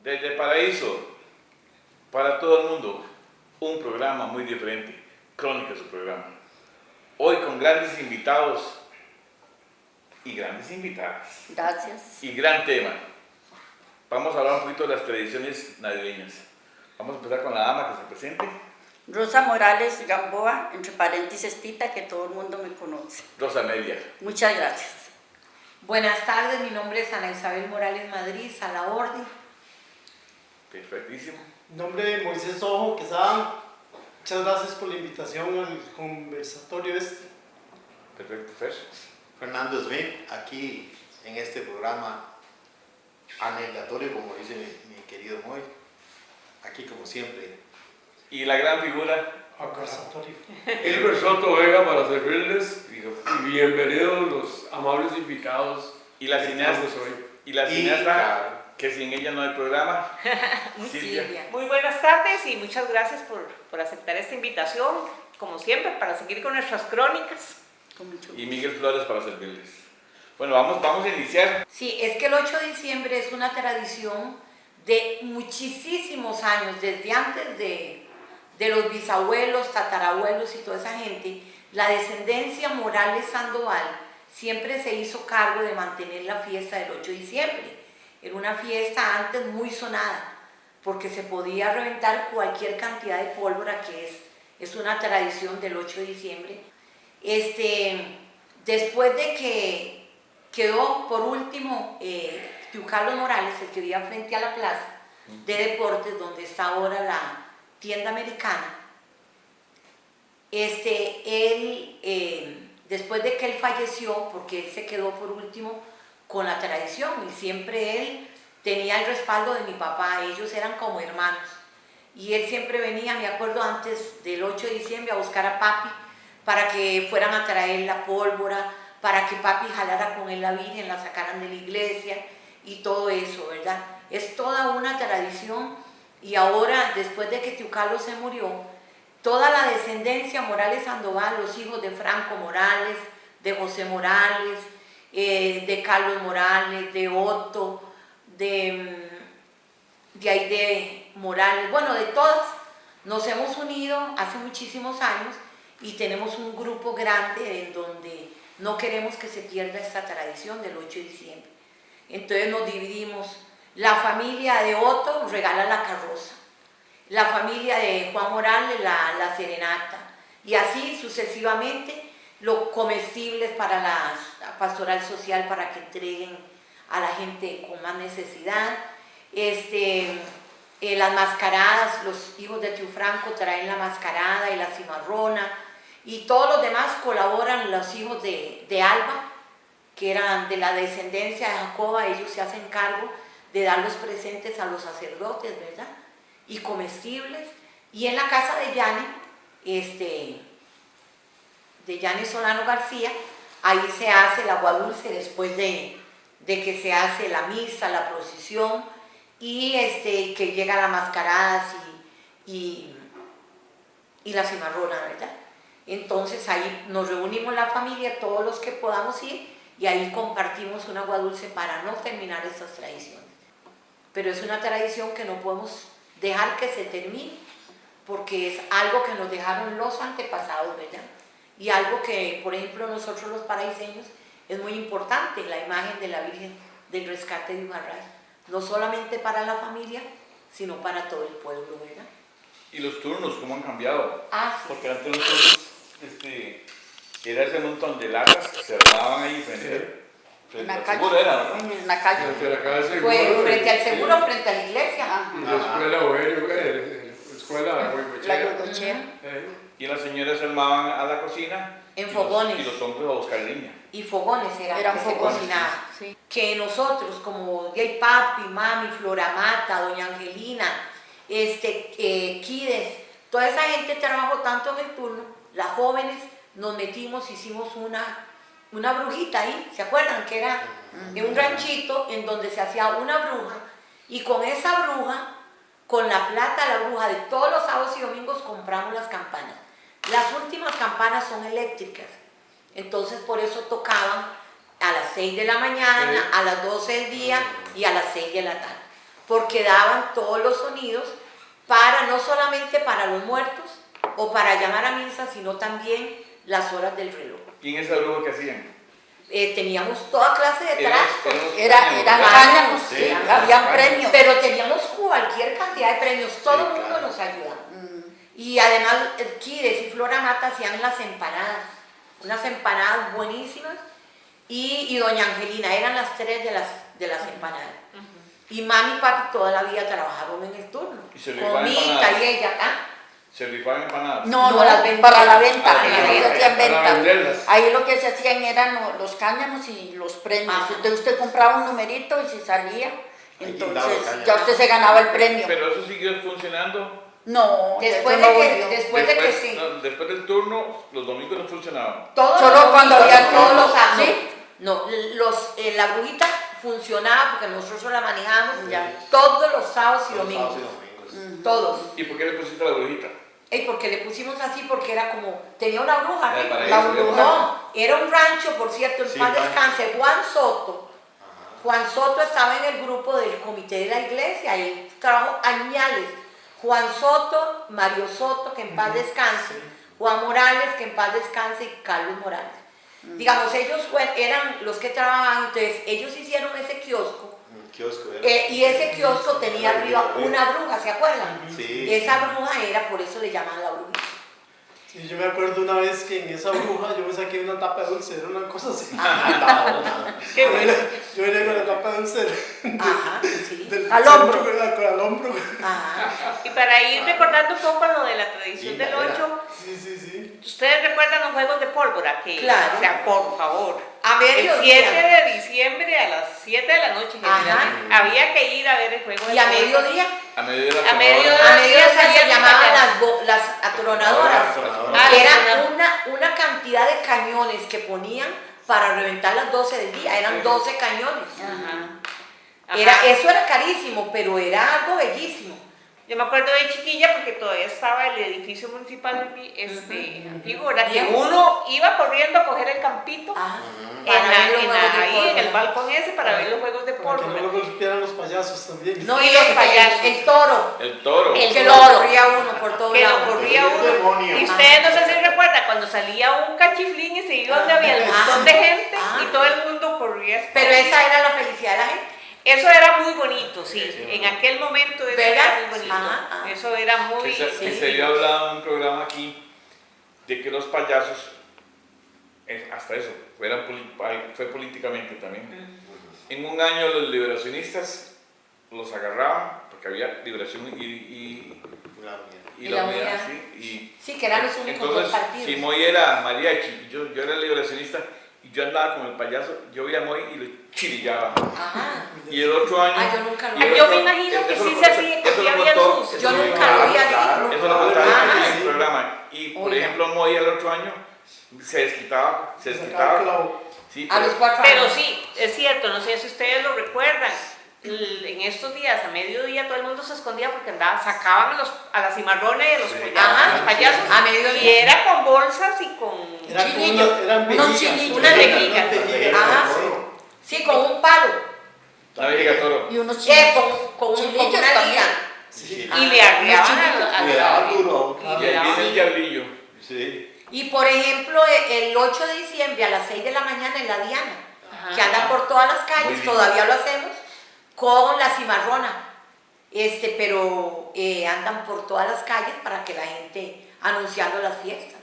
Desde Paraíso, para todo el mundo, un programa muy diferente, Crónica su programa. Hoy con grandes invitados y grandes invitadas. Gracias. Y gran tema. Vamos a hablar un poquito de las tradiciones navideñas. Vamos a empezar con la dama que se presente. Rosa Morales Gamboa, entre paréntesis Tita, que todo el mundo me conoce. Rosa Media. Muchas gracias. Buenas tardes, mi nombre es Ana Isabel Morales Madrid, a la orden. Perfectísimo. Nombre de Moisés Ojo Quesada. Muchas gracias por la invitación al conversatorio este. Perfecto, Fer. Fernando Smith, aquí en este programa anegatorio, como dice mi querido Moy, aquí como siempre. Y la gran figura, Conversatorio. Gilbert Soto Vega para servirles y bienvenidos los amables invitados. y la que cineasta, estamos hoy. y la cineasta, que sin ella no hay programa, Silvia. Muy buenas tardes y muchas gracias por aceptar esta invitación, como siempre, para seguir con nuestras crónicas. Con mucho y gusto. Miguel Flores para servirles. Bueno, vamos a iniciar. Sí, es que el 8 de diciembre es una tradición de muchísimos años, desde antes de los bisabuelos, tatarabuelos y toda esa gente. La descendencia Morales Sandoval siempre se hizo cargo de mantener la fiesta del 8 de diciembre. Era una fiesta antes muy sonada, porque se podía reventar cualquier cantidad de pólvora, que es una tradición del 8 de diciembre. Después de que quedó por último Tío Carlos Morales, el que vivía frente a la plaza de deportes, donde está ahora la tienda americana, después de que él falleció, porque él se quedó por último con la tradición, y siempre él tenía el respaldo de mi papá, ellos eran como hermanos, y él siempre venía, me acuerdo antes del 8 de diciembre, a buscar a papi para que fueran a traer la pólvora, para que papi jalara con él la Virgen, la sacaran de la iglesia y todo eso, ¿verdad? Es toda una tradición. Y ahora, después de que Tío Carlos se murió, toda la descendencia Morales Sandoval, los hijos de Franco Morales, de José Morales, de Carlos Morales, de Otto, de Aide Morales, bueno, de todas, nos hemos unido hace muchísimos años y tenemos un grupo grande en donde no queremos que se pierda esta tradición del 8 de diciembre. Entonces nos dividimos. La familia de Otto regala la carroza, la familia de Juan Morales la serenata, y así sucesivamente los comestibles para la pastoral social, para que entreguen a la gente con más necesidad. Las mascaradas, los hijos de Tío Franco traen la mascarada y la cimarrona, y todos los demás colaboran, los hijos de Alba, que eran de la descendencia de Jacoba, ellos se hacen cargo de dar los presentes a los sacerdotes, ¿verdad? Y comestibles. Y en la casa de Yane, de Yane Solano García, ahí se hace el agua dulce después de que se hace la misa, la procesión, y que llega la mascaradas y la cimarrona, ¿verdad? Entonces ahí nos reunimos la familia, todos los que podamos ir, y ahí compartimos un agua dulce para no terminar estas tradiciones. Pero es una tradición que no podemos dejar que se termine, porque es algo que nos dejaron los antepasados, ¿verdad? Y algo que, por ejemplo, nosotros los paraiseños, es muy importante, la imagen de la Virgen del Rescate de Ujarray, no solamente para la familia, sino para todo el pueblo, ¿verdad? Y los turnos, ¿cómo han cambiado? Ah, sí. Porque antes los turnos, era ese montón de latas que se armaban ahí frente En al la calle. seguro, era, ¿verdad? En la calle. Frente a la casa del seguro. Fue frente al seguro, frente a la iglesia. Y la escuela Overio, la escuela La Huihuechea. Gogochea. Y las señoras se armaban a la cocina. En y fogones. Y los hombres a buscar leña. Y fogones eran que se fogones, cocinaban. sí. Que nosotros, como Gay Papi, Mami, Floramata, Doña Angelina, Kides, toda esa gente trabajó tanto en el turno, las jóvenes nos metimos, hicimos una brujita ahí, ¿se acuerdan? Que era en un ranchito en donde se hacía una bruja, y con esa bruja, con la plata de la bruja de todos los sábados y domingos compramos las campanas. Las últimas campanas son eléctricas, entonces por eso tocaban a las 6 de la mañana, a las 12 del día y a las 6 de la tarde. porque daban todos los sonidos para, no solamente para los muertos o para llamar a misa, sino también las horas del reloj. ¿Y en esa bruja que hacían? Teníamos toda clase de trastos. Eran cáñamos, cáñamos, sí, sí, cáñamos, habían cáñamos. premios. Pero teníamos cualquier cantidad de premios, todo el Sí, mundo claro. nos ayudaba. Y además, Kides y Flora Mata hacían las empanadas, unas empanadas buenísimas. Y doña Angelina, eran las tres de las empanadas. Y mami y papi toda la vida trabajaron en el turno. ¿Y se rifaban Con Mita empanadas? y ella. ¿Ah? ¿Se rifaban empanadas? No, No, no, las vendían. para la venta, Ah, ahí para se la hacían para venta. venderlas. Ahí lo que se hacían eran los cáñamos y los premios. Ajá. Entonces usted compraba un numerito y si salía, Ahí entonces quitaba el cáñamo. ya usted se ganaba el premio. Pero eso siguió funcionando. No, Después eso de no que, volvió. después de que Después, sí. no, después del turno, los domingos no funcionaban. Todos Solo los cuando domingos, había todos turno, los sábados. ¿sí? No, la brujita funcionaba porque nosotros la manejábamos Ya. todos los sábados y Los domingos. sábados y domingos. Todos. ¿Y por qué le pusiste la brujita? ¿Y por qué le pusimos así? Porque era como, tenía una bruja, Era ¿no? para La eso, bruja. No, era un rancho, por cierto, en Sí, paz rancho. descanse, Juan Soto. Ajá. Juan Soto estaba en el grupo del comité de la iglesia, él trabajó añales. Juan Soto, Mario Soto, que en paz descanse, Juan Morales, que en paz descanse, y Carlos Morales. Digamos, ellos eran los que trabajaban, entonces ellos hicieron ese kiosco, Un kiosco era. y ese kiosco tenía arriba una bruja, ¿se acuerdan? Sí. Esa bruja era, por eso le llamaban la brujita. Sí, yo me acuerdo una vez que en esa bruja yo me saqué una tapa de dulce, era una cosa así. Qué bueno. Yo venía con la tapa de dulce Ajá, sí. del Al hombro. Al hombro. Ajá. Y para ir recordando un poco lo de la tradición Sí, del madera. 8, Sí, sí, sí. ¿ustedes recuerdan los juegos de pólvora? Que, Claro. O sea, por favor. A El mediodía. 7 de diciembre a las 7 de la noche Ajá. generalmente, había que ir a ver el juego de Y a pólvora. mediodía, A mediodía de la A mediodía. tronadora. a mediodía se salían llamaban payasos. las atronadoras. Ah, Era las una cantidad de cañones que ponían para reventar las 12 del día, eran 12 cañones. Ajá. Eso era carísimo, pero era algo bellísimo. Yo me acuerdo de chiquilla porque todavía estaba el edificio municipal antiguo, ¿verdad? Que Bien. uno iba corriendo a coger el campito Ajá. en Para ver los juegos de ahí en el pólvora. balcón ese para ver los juegos de Para que no pólvora. lo golpearan los payasos también. No, Y y los el payasos. el toro, El toro. El que lo toro. corría uno por todos Que lo lados. corría El uno. demonio. Y ustedes no sé si recuerdan cuando salía un cachiflín y se iba donde había un montón de gente Ah. y todo el mundo corría. Pero esa era la felicidad de la gente. Eso era muy bonito, sí. En aquel momento eso ¿Verdad? era muy bonito. Ajá, ajá. Eso era muy... Que se había hablado en un programa aquí de que los payasos, hasta eso, fue políticamente también. En un año los liberacionistas los agarraban, porque había liberación y la unidad, sí. Y Sí, que eran los únicos dos entonces, partidos. si Moy era mariachi y yo era liberacionista, y yo andaba con el payaso, yo veía a Moy y lo chirillaba. Ajá. Y el otro año... Ah, yo nunca lo y el Yo otro- me imagino que eso sí lo se contó- hacía, que eso sí lo había contó- sus... Yo eso lo nunca contó- lo vi así. Eso lo contaron Ah, aquí en sí. el programa. Y por Oiga. ejemplo, Moy el otro año se desquitaba. Sacaba el clavo. Sí, A los 4 Pero años. sí, es cierto, no sé si ustedes lo recuerdan. En estos días, a mediodía, todo el mundo se escondía porque sacaban a las cimarrones y a los, Ajá, los payasos. a mediodía. Y era con bolsas y con... Era como Chilillos, eran unos vejigas. chilillos. Unas vejigas. Ajá. Sí, con un palo. La vejiga toro. Y unos con, chilitos. con Chilillos una también. liga. Sí. Y le arriaban Le daban duro. y Y le ahí daban- viene el diablillo. Sí. Y por ejemplo, el 8 de diciembre a las 6 de la mañana en la Diana, Ajá. que anda por todas las Muy calles, bien. todavía lo hacemos, con la cimarrona. Pero andan por todas las calles para que la gente anunciando las fiestas.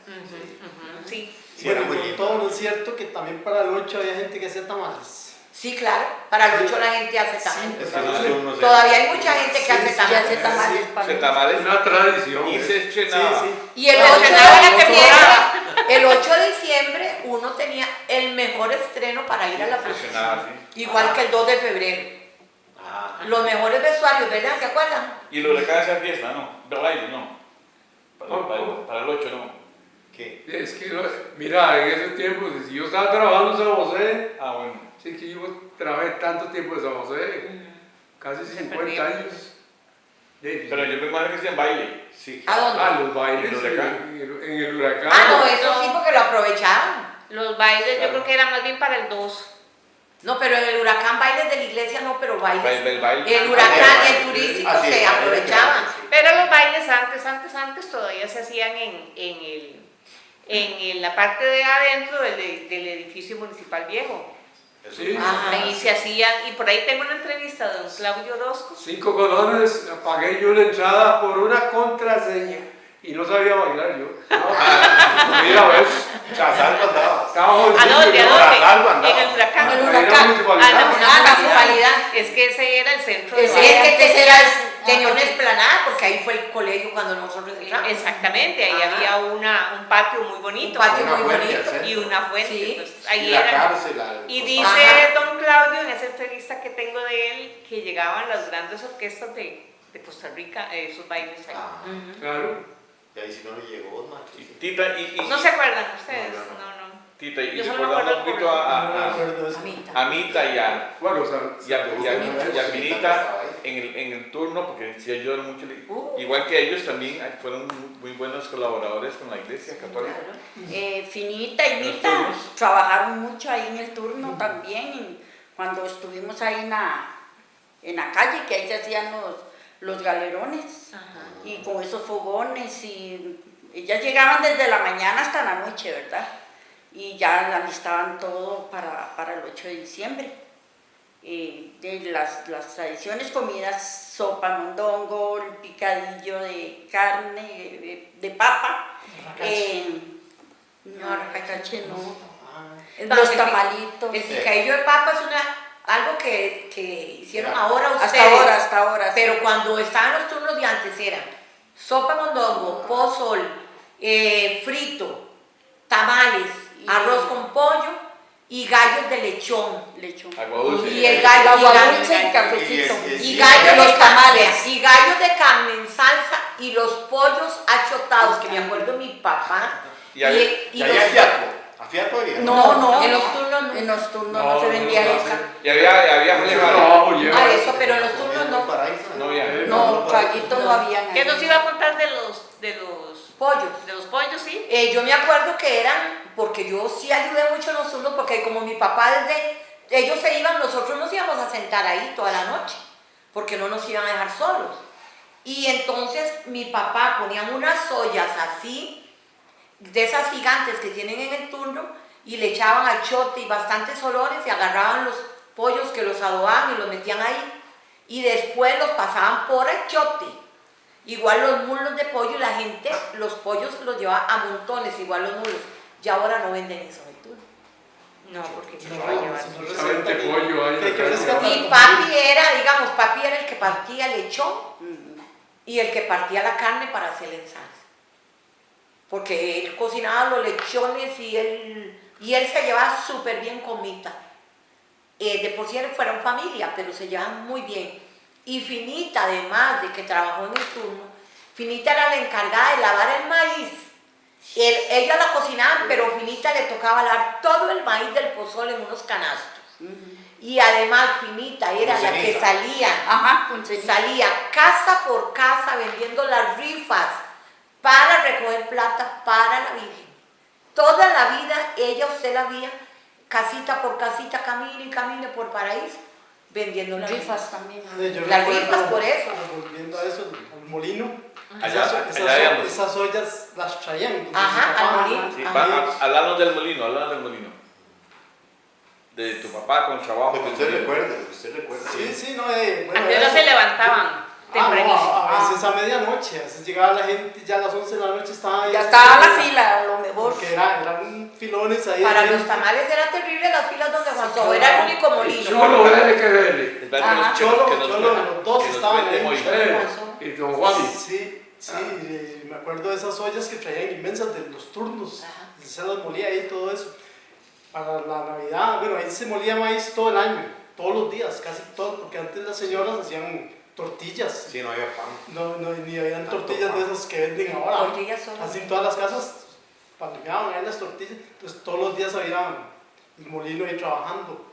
Sí. Sí, era Bueno, muy con lindo. todo, ¿no es cierto? Que también para el 8 había gente que hacía tamales. Sí, claro, para el 8 la gente hace tamales. Es que nosotros no sé. Todavía hay mucha gente que hace Sí, ya hace tamales. tamales Se para tamales Una tradición. y se Sí, estrenaba. sí. Y el Pero 8 de llenaba la diciembre, temporada. el 8 de diciembre uno tenía el mejor estreno para ir a la Se procesión. estrenaba, sí. Igual que el 2 de febrero. Ah. Los mejores vestuarios, ¿verdad? ¿Se acuerdan? Y los de cada esa fiesta, no. De baile, no. Oh, oh. Para el 8, no. ¿Qué? Es que, mira, en ese tiempo, si yo estaba trabajando en San José, Ah, bueno. sí que yo trabajé tanto tiempo en San José, casi 50 años. Pero yo me imagino que hacían baile. Sí. ¿A dónde? Ah, los bailes ¿En el huracán? en el huracán. Ah, no, eso sí porque lo aprovechaban. Los bailes yo creo que eran más bien para el 2. No, pero en el huracán bailes de la iglesia no, pero bailes. Baile. El huracán y el turístico Ah, sí, se el baile aprovechaban. sí. Pero los bailes antes todavía se hacían en la parte de adentro del edificio municipal viejo. Eso Sí. es. Ajá. Ahí se hacían, y por ahí tengo una entrevista de don Claudio Orozco. 5 colones, pagué yo la entrada por una contraseña y no sabía bailar yo. Mira, ves, Chazal andaba. estaba ¿A dónde? ¿A jovencillo, dónde? En el huracán. En el Ahí era huracán. municipalidad. Ah, la municipalidad. Es que ese era el centro de Ese Sí, baile. es que tenía una esplanada porque ahí fue el colegio cuando nosotros entramos. Exactamente, ahí Ajá. había un patio muy bonito. Un patio Una muy fuente bonito. al centro. Y una fuente. Sí. Entonces, ahí Y la era. cárcel. Y al dice Ajá. don Claudio en esa entrevista que tengo de él que llegaban las grandes orquestas de Costa Rica, esos bailes ahí. Ah, Ujú. Claro. y ahí si no le llegó, man. Tita, ¿No se acuerdan ustedes? No, no, No, no. Tita, y Yo solo recordando me un acuerdo poquito No me acuerdo de eso. Amita. a Mita Bueno, o sea, y a Minita en el turno, porque sí ayudaron mucho. Igual que ellos también fueron muy buenos colaboradores con la iglesia católica. Finita y Los Mita turnos. trabajaron mucho ahí en el turno también, cuando estuvimos ahí en la calle, que ahí se hacían los galerones, y con esos fogones, y ellas llegaban desde la mañana hasta la noche, ¿verdad? Y ya alistaban todo para el 8 de diciembre. De las tradiciones, comidas, sopa, mondongo, el picadillo de carne, de papa. No, racache no. Es más, Los el tamalitos. El picadillo de papa es algo que hicieron ahora ustedes. Hasta ahora. Pero sí. cuando estaban los turnos de antes eran sopa mondongo, pozol, frito, tamales, arroz con pollo y gallos de lechón. Agua dulce. Y el gallo Agua y dulce y cafecito. y gallos Y los de tamales. tamales. Y gallos de carne en salsa y los pollos achotados, que me acuerdo de mi papá. Y había- Y allá a fiato había. No, en los turnos no. En los turnos no se vendía no, esa. Y había Mucho jalebara. trabajo lleva. Ah, eso, pero en los turnos no. No había. No, callito no había. ¿Qué nos iba a contar de los pollos, sí? Yo me acuerdo que eran, porque yo sí ayudé mucho en los turnos, porque como mi papá ellos se iban, nosotros nos íbamos a sentar ahí toda la noche, porque no nos iban a dejar solos. Y entonces mi papá ponía unas ollas así, de esas gigantes que tienen en el turno, y le echaban achote y bastantes olores, y agarraban los pollos que los adobaban y los metían ahí, y después los pasaban por achote. Igual los muslos de pollo, la gente, los pollos los llevaba a montones, igual los muslos. Ya ahora no venden eso en el turno. No, porque se No, lo va a llevar. si no Solamente resulta pollo ahí. que acá, rescatar. Y papi era el que partía el lechón y el que partía la carne para hacer el salsa. Porque él cocinaba los lechones y él se llevaba súper bien con Mita. De por sí fueron familia, pero se llevaban muy bien. Y Finita, además de que trabajó en el turno, Finita era la encargada de lavar el maíz. Ella la cocinaba, pero Finita le tocaba lavar todo el maíz del pozole en unos canastos. Y además Finita era la que salía casa por casa vendiendo las rifas para recoger plata para la Virgen. Toda la vida usted la veía casita por casita, camine y camine por Paraíso, vendiendo las Rifas también. Yo Las recuerdo, rifas por eso. Volviendo a eso, al molino, Allá habíamos. esas ollas las traían. Ajá, Mi papá, al molino. Sí, Ajá. háblanos del molino. De tu papá con trabajo. Lo que usted recuerde, lo que usted recuerde. Sí, no, ¿A bueno. qué hora se levantaban? Tempranísimo. A veces a medianoche, a veces llegaba la gente, ya a las 11 de la noche estaba ahí. Ya estaba la fila, a lo mejor. Porque eran filones ahí. Para de los gente. tamales era terrible las filas donde Juan Sobo era el único molino. Cholo, dele que dele. Espérate, Ajá. Cholo, los dos que nos estaban cuente ahí. Moisés. Y don Juan. Sí, me acuerdo de esas ollas que traían inmensas de los turnos. Ajá. Y se las molía ahí todo eso. Para la Navidad, bueno, ahí se molía maíz todo el año, todos los días, casi todo, porque antes las señoras hacían tortillas. Sí, no había pan. No, ni habían Tanto tortillas pan. de esas que venden ahora. Tortillas solo. Así en todas las casas palmeaban ahí las tortillas. Entonces todos los días había el molino ahí trabajando.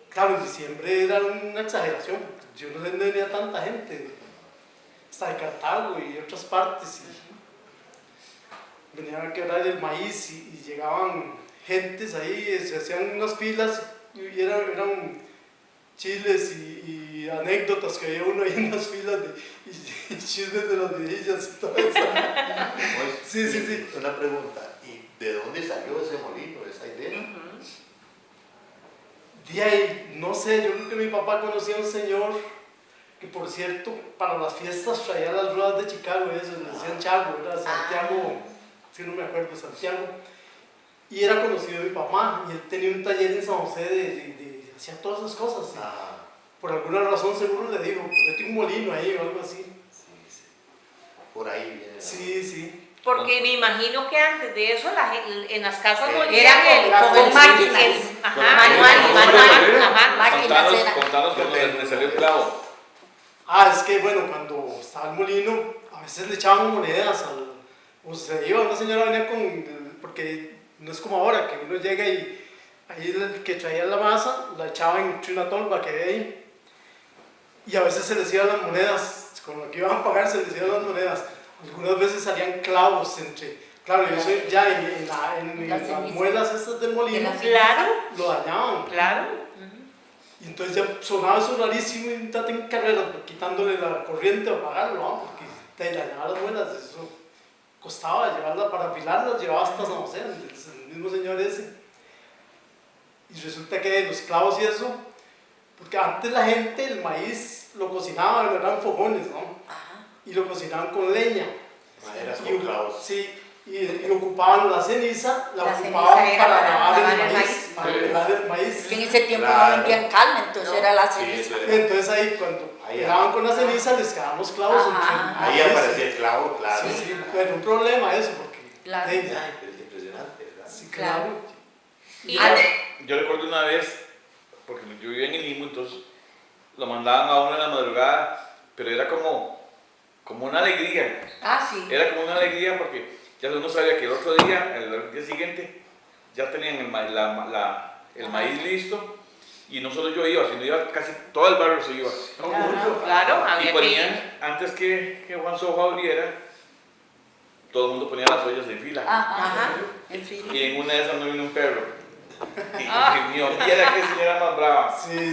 Claro, en diciembre era una exageración, porque yo no sé dónde venía tanta gente, hasta de Cartago y otras partes. Y venían a quebrar el maíz y llegaban gentes ahí, se hacían unas filas y eran chiles y anécdotas que había uno ahí en las filas y chismes de las viejillas y todo eso. Sí. Una pregunta, ¿y de dónde salió ese molino, esa idea? De ahí, no sé, yo creo que mi papá conocía a un señor que, por cierto, para las fiestas traía las ruedas de Chicago, eso, le decían Chago, era Santiago, si no me acuerdo, Santiago, y era conocido de mi papá, y él tenía un taller en San José hacía todas esas cosas. Por alguna razón seguro le dijo, mete un molino ahí o algo así. Sí. Por ahí viene. Sí. Porque me imagino que antes de eso en las casas Era con máquinas. manual. Contanos cuando le salió el clavo. Es que bueno, cuando estaba el molino, a veces le echaban monedas o se iba, una señora venía porque no es como ahora, que uno llega y ahí el que traía la masa, la echaba entre una tolva que hay ahí, y a veces se les iban las monedas, con lo que iban a pagar se les iban las monedas. Algunas veces salían clavos claro, yo soy ya en las muelas estas del molino, Claro. lo dañaban. Claro. Y entonces ya sonaba eso rarísimo y estaba en carrera, quitándole la corriente o apagarlo, ¿no? Porque te dañaba las muelas, eso costaba llevarlas para afilarlas, llevaba hasta San José, el mismo señor ese. Y resulta que los clavos y eso, porque antes la gente el maíz lo cocinaba, eran fogones, ¿no? Y lo cocinaban con leña. Maderas con clavos. Sí, y ocupaban la ceniza, La ocupaban ceniza era para para lavar lavar el el maíz. maíz. Para lavar el maíz. Que en ese tiempo Claro. no vendían calma, entonces era la Sí, ceniza. eso era. Entonces ahí cuando Ahí pegaban con la ceniza les quedaban los clavos entre el Ahí maíz. aparecía el clavo, claro. Sí, pero un problema eso, porque... Claro. hey, Impresionante, ¿verdad? sí, claro. Y Yo recuerdo una vez, porque yo vivía en el Limbo, entonces lo mandaban a uno en la madrugada, pero era como una alegría. Sí. Era como una alegría porque ya uno sabía que el otro día, el día siguiente, ya tenían el maíz listo. Y no solo yo iba, sino iba casi todo el barrio se iba. claro, Y había que ir. ponían, antes que Juan Sojo abriera, todo el mundo ponía las ollas en fila. En fin. Y en una de esas no vino un perro. Y mío, viera qué señora más brava. Sí.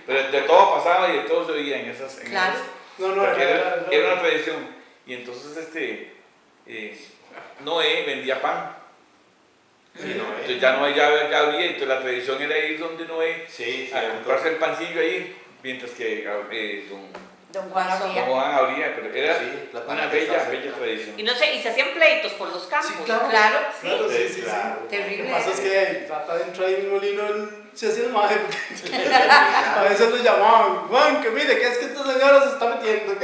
Pero de todo pasaba y de todo se oía en esas. Claro. No, Porque era una tradición. Y entonces Noé vendía pan. Sí, Noé. Entonces ya Noé ya abría, entonces la tradición era ir donde Noé Sí, a comprarse el pancillo ahí, mientras que Don Juan don abría. Juan abría, pero era Sí, la una panera bella está cerca. tradición. Y no sé, y se hacían pleitos por los campos. Sí, claro. Claro, Claro, sí. Claro. Lo terrible. que pasa es que trata de entrar en el molino, él se hacía el maje, porque a veces lo llamaban, Juan, que mire, que es que esta señora se está metiendo.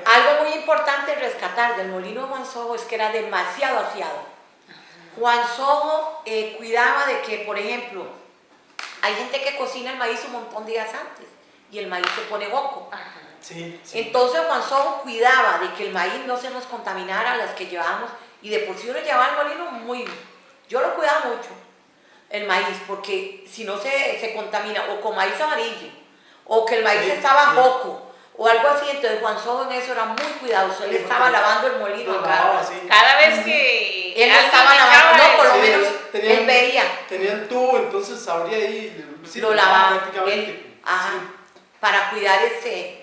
Algo muy importante rescatar del molino de Juan Sojo es que era demasiado afiado. Juan Sojo cuidaba de que, por ejemplo, hay gente que cocina el maíz un montón de días antes y el maíz se pone boco. Sí. Entonces Juan Sojo cuidaba de que el maíz no se nos contaminara a las que llevábamos, y de por sí uno llevaba el molino yo lo cuidaba mucho, el maíz, porque si no se contamina o con maíz amarillo o que el maíz estaba boco o algo así. Entonces Juan Sojo en eso era muy cuidadoso, él estaba lavando el molino Lo cada lavaba, vez. sí. Cada vez que Él alguien estaba echaba lavando, no, por lo Sí, menos tenían- él veía, Tenían tubo, entonces abría ahí. Sí, lo lavaba, prácticamente. él, para cuidar Sí,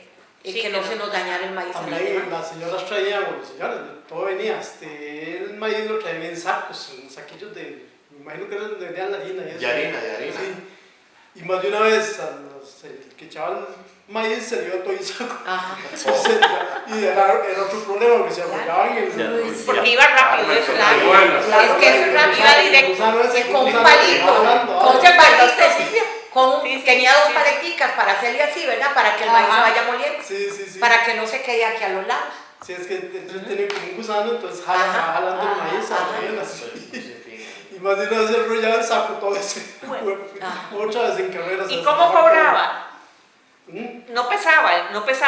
que no se nos dañara el maíz. en la También demás. las señoras traían, o los señores, todo venía, el maíz lo traían en sacos, en saquillos me imagino que era donde venían la harina y eso. De harina. Sí. Y más de una vez, el que echaba el maíz se le iba todo el saco. Y era otro problema, porque se apoyaban en el... porque iba rápido eso. Claro. Bueno. Es que eso es rápido, iba directo. Con un palito, con ese palito, Sí, tenía dos sí. paleticas para hacerle así, ¿verdad? Para que el maíz se vaya moliendo, Sí. para que no se quede aquí a los lados. Sí, es que tiene como un gusano, entonces jalando el maíz, y más de una vez enrollaba el saco todo ese. Otra vez en carreras. ¿Y cómo cobraba? ¿Mm? No pesaban lo que se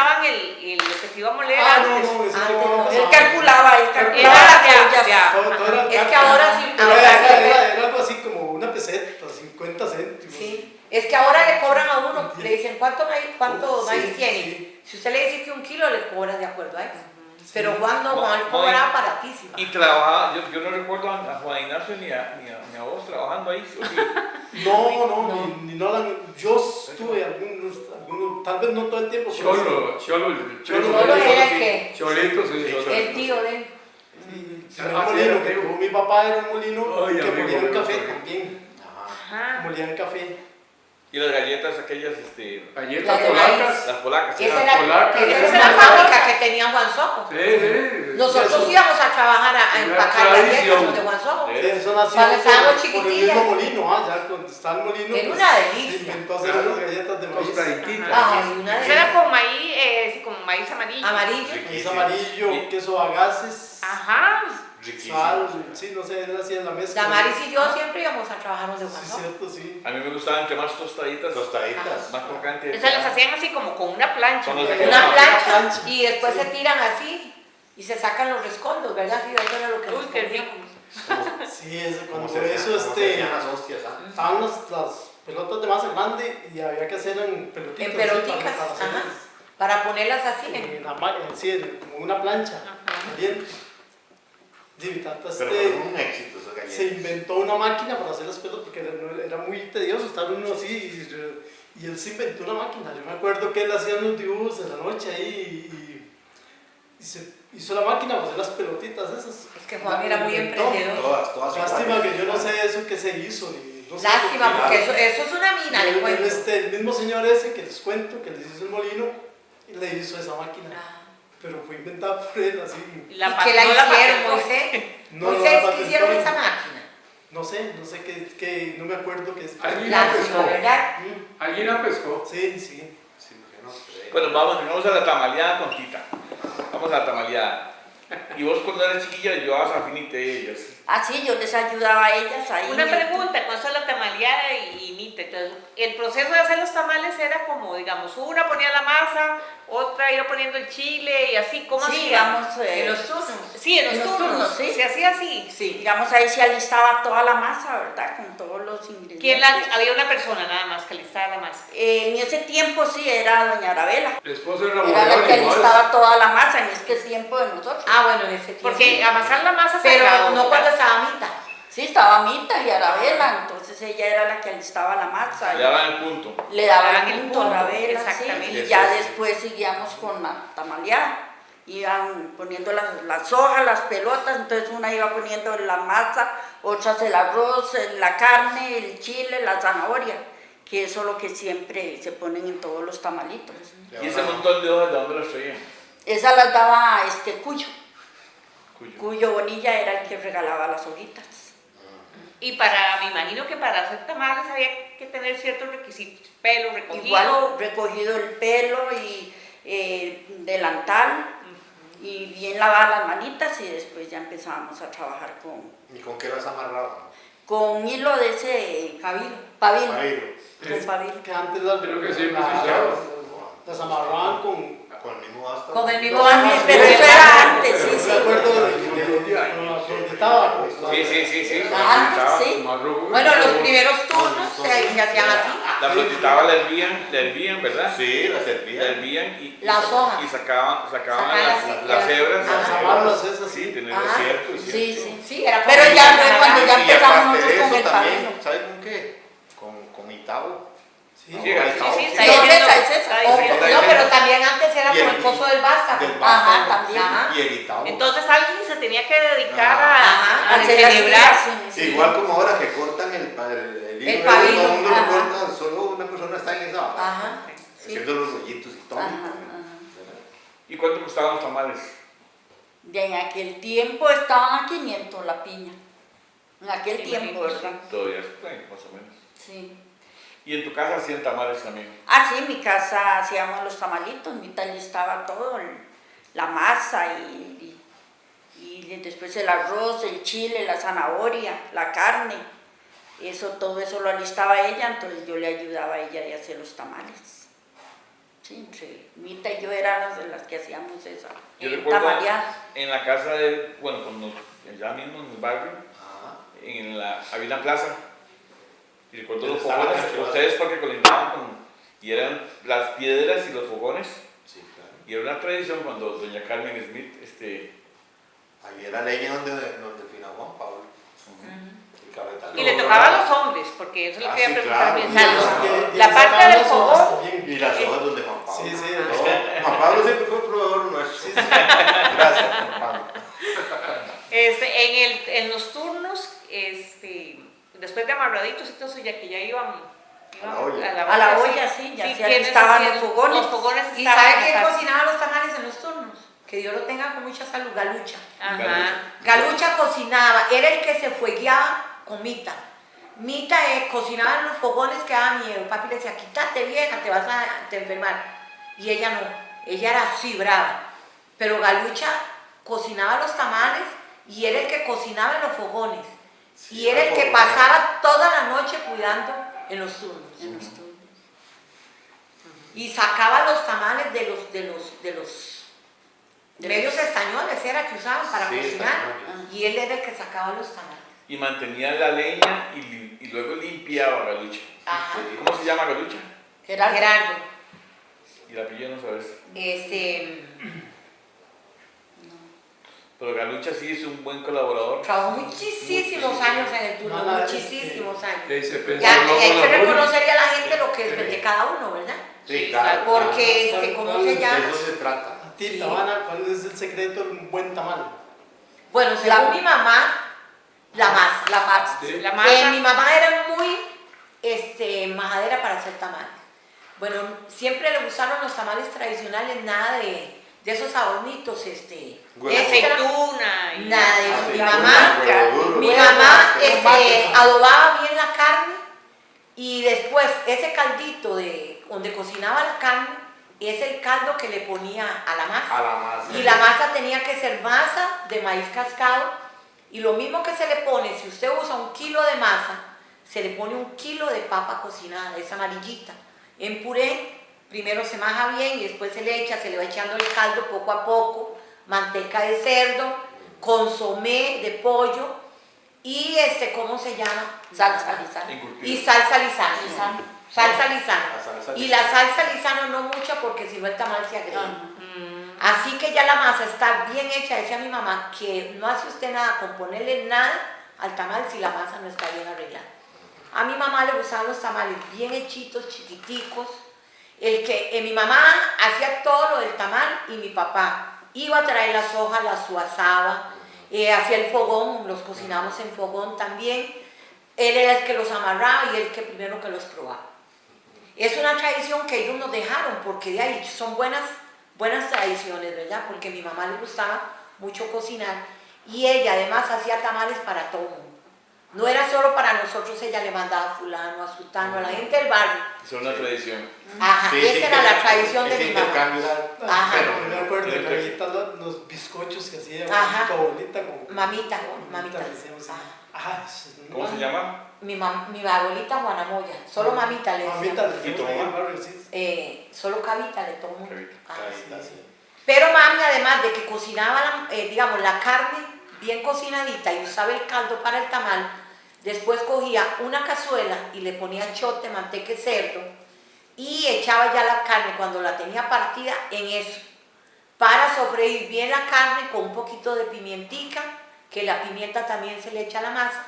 iba a moler No, antes. eso Él calculaba Era las ollas. ya. Todo era Es que ahora sí, Pero ahora era algo así como una peseta, 50 céntimos. sí. Es que ahora le cobran a uno, le dicen cuánto maíz Sí, tiene. sí. Si usted le dice que 1 kilo, le cobran de acuerdo a eso. Pero Juan no, No, Juan no, era baratísima. Y trabajaba, yo no recuerdo a Juan Ignacio ni a vos trabajando ahí. ¿O sí? No, ni Nolan. Yo estuve algunos, tal vez no todo el tiempo. pero sí. Cholo era el que, Cholito, sí. el tío de él. Sí, era un molino que tuvo mi papá, era un molino Ay, que amigo, molía el amigo, café amigo. también. Ajá. Molía el café. Y las galletas aquellas, Galletas La de polacas. las polacas. Esa eran era, polacas, esa era esa la era fábrica que tenía Juan Sojo. Sí, sí. Nosotros Eso. íbamos a trabajar a Una empacar galletas tradición. donde Juan Sojo. Sí. Eso nació Cuando estábamos por el chiquitillas. mismo molino, ya cuando estaba el molino. Era pues, una delicia. se inventó hacer esas galletas de maíz. Tostaditas. Ay, una Eso era de con maíz, sí, con maíz amarillo. amarillo. Maíz amarillo, queso bagaces, Ajá. sal, sí, no sé, él hacía la mezcla. Damaris y yo siempre íbamos a trabajar donde Juan Sí, Sojo. cierto, sí. A mí me gustaban entre más tostaditas, Tostaditas. más crocantes. Esas las hacían así como con una plancha. Con los- Una plancha plancha. y después Sí. se tiran así y se sacan los rescoldos, ¿verdad? Sí, eso era lo que Uy, nos qué comíamos. rico. Sí, eso, Como cuando se eso, hacían las hostias, ¿ah? estaban las pelotas de masa grande y había que hacer en pelotitas. En sí, peloticas, para ajá. hacerlas Para ponerlas así. en la sí, como una plancha caliente. Sí, mi tata, Pero fueron un éxito esas se galletas. inventó una máquina para hacer las pelotas porque era muy tedioso estar uno así y él se inventó una máquina. Yo me acuerdo que él hacía unos dibujos en la noche ahí y se hizo la máquina para hacer las pelotitas esas. Es que Juan era muy Inventó. emprendedor. Todas Lástima iguales. que yo no sé eso que se hizo. No sé Lástima, por porque qué. eso es una mina, El, le cuento. el mismo señor ese que les cuento, que les hizo el molino, y le hizo esa máquina. Pero fue inventada por él así. ¿Y qué la no hicieron, patentó. Moisés? No, Moisés, la ¿qué patentó. hicieron esa máquina? No sé no me acuerdo qué es. Alguien la Lástima, pescó. ¿verdad? Alguien la pescó. Sí. Sí, porque no sé. Bueno, vamos a la tamaleada con Tita. Vamos a la tamaleada. Y vos cuando eras chiquilla llevabas a Finite ellas. Ah, sí, yo les ayudaba a ellas ahí. Una en el- pregunta, con eso de la tamaleada y mite, entonces, el proceso de hacer los tamales era como, digamos, una ponía la masa, otra iba poniendo el chile y así, ¿cómo Sí, hacían? vamos, En los turnos. Sí, en los turnos, sí. se hacía así. Sí, digamos ahí se alistaba toda la masa, ¿verdad? Con todos los ingredientes. Había una persona nada más que listaba la masa. En ese tiempo sí era doña Arabela. El esposo era Era la que Ramón alistaba toda la masa, en este tiempo de nosotros. Ah, bueno, en ese tiempo. Porque amasar la masa se Pero acabó, no ¿verdad? cuando estaba Mita. Sí, estaba Mita y Arabela, entonces ella era la que alistaba la masa. Le daban el punto. Le daban daban el el punto a punto, Arabela, sí, exactamente. y Eso ya es. después seguíamos con la tamaleada. Iban poniendo las hojas, las pelotas, entonces una iba poniendo la masa, otras el arroz, la carne, el chile, la zanahoria, que eso es lo que siempre se ponen en todos los tamalitos. Y ese montón de hojas, ¿de dónde los traían? Esas las daba Cuyo. Cuyo. Cuyo Bonilla era el que regalaba las hojitas. Y me imagino que para hacer tamales había que tener ciertos requisitos, pelo recogido. Igual recogido el pelo y delantal y bien lavadas las manitas y después ya empezábamos a trabajar ¿Y con qué las amarraban? con hilo de ese Pabilo. pabilo. Pabilo. Con pabilo. Que antes Creo que siempre se usaba. las amarraban con. Con el mismo asta. Con el mismo No, árbol. pero eso era antes, sí, Me sí. acuerdo con la flor de tabaco. Sí. Antes, sí. Bueno, los primeros turnos se hacían así. La flotitaba la hervían, ¿verdad? Sí, la La servían. hervían y Las hojas. y sacaban Sacaban las así, hebras. ajá. Las amarras esas, Sí, sí. tenés Ajá. cierto. Sí, sí. Sí, era Pero como- ya fue cuando ya Y empezamos aparte de nosotros con eso el también, pabilo. ¿sabe con qué? Con Itabo. Sí. Sí, ahí está. Sí, Ahí es esa, es esa. Ahí O- sí. no, pero también antes era Y con el- el coso del vástago. Del Ajá, vástago. también. Ajá. Y el Itabo. Entonces alguien se tenía que dedicar Ajá, a hacer las celebrar. tiras, sí. Igual como ahora que cortan el hilo, pabilo, todo el mundo lo ajá. corta, solo una persona está en esa. Ajá. Sí. Haciendo los rollitos y todo. Ajá, ¿verdad? ¿Y cuánto costaban los tamales? Ya en aquel tiempo estaban a 500 la piña. En aquel Sí, tiempo, ¿verdad? Todavía bueno, más o menos. Sí. ¿Y en tu casa hacían tamales también? Ah, sí, en mi casa hacíamos los tamalitos, mi tal estaba todo, la masa y después el arroz, el chile, la zanahoria, la carne. Todo eso lo alistaba ella, entonces yo le ayudaba a ella a hacer los tamales. Sí, entre Mita y yo éramos de las que hacíamos esa Yo recuerdo tamaleada. en la casa de, bueno, cuando allá mismo en el barrio, Ajá. había una plaza. Y recuerdo los Estaba fogones, la plaza. ustedes porque colindaban con, y eran las piedras y los fogones, Sí, claro. Y era una tradición cuando doña Carmen Smith, Ahí era leña donde fina Juan Pablo. El carretal. Y le tocaba a los hombres, porque eso es lo que Ah, iba a sí, preguntar. claro. Pensando. Y La le parte sacaban del las hojas fogón. también. Y las hojas donde Juan Pablo. Sí, sí. No, Juan Pablo siempre fue proveedor nuestro. Gracias, Juan Pablo. En los turnos, después de amarraditos y todo eso, ya que ya iban A la olla. A la olla, sí, ya se ¿quiénes alistaban hacían? los fogones. Los fogones ¿Y estaban sabe en quién la casa. cocinaba los tamales en los turnos? Que Dios lo tenga con mucha salud, Galucha. Ajá. Galucha cocinaba, era el que se fuegueaba con Mita. Mita cocinaba en los fogones que daba miedo. Papi le decía, quítate vieja, te enfermar. Y ella no, ella era así brava. Pero Galucha cocinaba los tamales y era el que cocinaba en los fogones. Sí, Y era el que fogón. pasaba toda la noche cuidando en los turnos. En los turnos. Y sacaba los tamales de los medios estañoles, era que usaban para Sí, cocinar. estañoles. Y él era el que sacaba los tamales. y mantenía la leña y luego limpiaba Galucha. Ajá. ¿Cómo se llama Galucha? Gerardo. Y la apellido no sabes. Pero Galucha sí es un buen colaborador. Trabajó muchísimos años en el turno, Nada, muchísimos años. Que se pensó Ya, luego hay que la olla. reconocerle a la gente lo que es de cada uno, ¿verdad? Sí, claro. Porque, ¿cómo se De llama? eso se trata. A ti, Sí. Tabana, ¿cuál es el secreto de un buen tamal? Bueno, según mi mamá, la masa. La masa. Sí. La masa. Mi mamá era muy majadera para hacer tamales. Bueno, siempre le gustaron los tamales tradicionales, nada de esos adornitos, Huevo. extra. Aceituna. y- Nada de eso. Ah, sí, Mi huevo, mamá, huevo duro. mi Huevo, mamá huevo. adobaba bien la carne y después ese caldito de donde cocinaba la carne es el caldo que le ponía a la masa. A la masa. Y la masa tenía que ser masa de maíz cascado. Y lo mismo que se le pone, si usted usa 1 kilo de masa, se le pone 1 kilo de papa cocinada, esa amarillita. En puré, primero se maja bien y después se le va echando el caldo poco a poco, manteca de cerdo, consomé de pollo y ¿cómo se llama? Salsa lisana. Encurtido. Y salsa lisana. Lisana. Salsa lisana. La salsa Y la salsa lisana no mucha porque si no el tamal se agrega. Mm. Así que ya la masa está bien hecha, decía mi mamá, que no hace usted nada con ponerle nada al tamal si la masa no está bien arreglada. A mi mamá le gustaban los tamales bien hechitos, chiquiticos. Mi mamá hacía todo lo del tamal y mi papá iba a traer las hojas, las suazaba, hacía el fogón, los cocinamos en fogón también. Él era el que los amarraba y él que primero que los probaba. Es una tradición que ellos nos dejaron porque de ahí son buenas tradiciones, ¿verdad? Porque a mi mamá le gustaba mucho cocinar y ella además hacía tamales para todo el mundo. No era solo para nosotros, ella le mandaba a fulano, a sultano, a la gente del barrio. Es una tradición. Ajá, Sí, esa era la tradición de ese mi mamá. intercambio era- Ajá. Yo me acuerdo de Tiene que- Carlita, los bizcochos que hacía Ajá. tu abuelita con... Mamita. le decíamos así. Ajá. ¿Cómo se llama? Mi abuelita Juana Moya, solo mamita le Mamita decía. le ¿Y tu decíamos ahí en mamá? el barrio, sí. Solo Cavita le tomo. Cavita. Ajá. Carita, sí. Pero mami, además de que cocinaba, la carne bien cocinadita y usaba el caldo para el tamal, después cogía una cazuela y le ponía achote, manteca y cerdo y echaba ya la carne cuando la tenía partida en eso, para sofreír bien la carne con un poquito de pimientica, que la pimienta también se le echa a la masa,